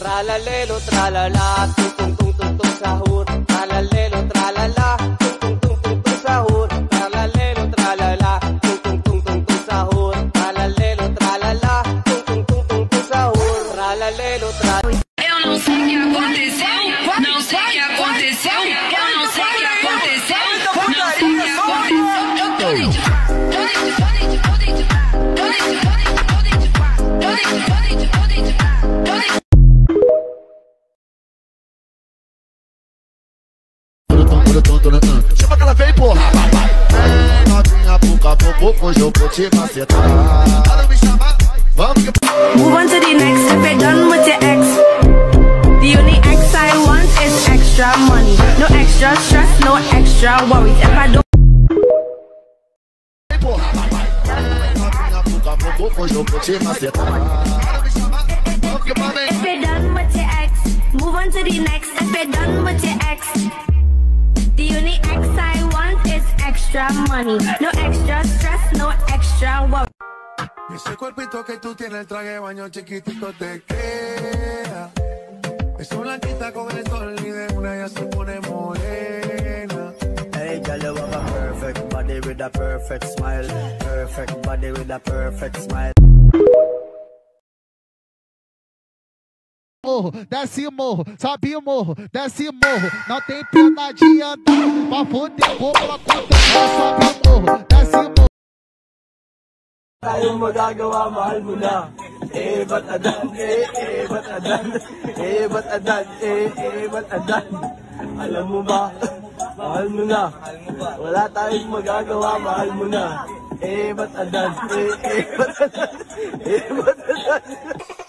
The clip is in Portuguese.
Tralalelo, tralala, tung tung tung tung tung sahur. Tralalelo, tralala, tung tung tung tung tung sahur. Tralalelo, tralala, tung tung tung tung tung sahur. Tralalelo, tralala, tung tung tung tung tung sahur. Tralalelo, tralala. Eu não sei o que aconteceu, não sei o que aconteceu, eu não sei o que aconteceu, não sei o que aconteceu. Eu tô chama que ela vem, porra. Novinha, pouco a pouco, hoje eu vou te macetar. Vamos que... Move on to the next if you're done with your ex. The only ex I want is extra money. No extra stress, no extra worries. If I don't Novinha, pouco a pouco, hoje eu vou te macetar. If you're done with your ex, move on to the next if you're done with your ex. The only ex I want is extra money. No extra stress, no extra worries. Ese cuerpito que tú tienes, el traje de baño chiquitito te queda. Es una blanquita con el sol y de una ya se pone morena. Hey, girl, you have a perfect body with a perfect smile. Perfect body with a perfect smile. Morro, desce morro, sobe morro, desce morro. Não tem pena de andar, pra foder como ela conta. Sobe morro, desce morro. Tayong magagawa, mahal mo na. Ba't adan, ba't adan, ba't adan, ba't adan. Alam mo ba, mahal mo na. Wala tayong magagawa, mahal mo na. Ba't adan, ba't adan, ba't adan.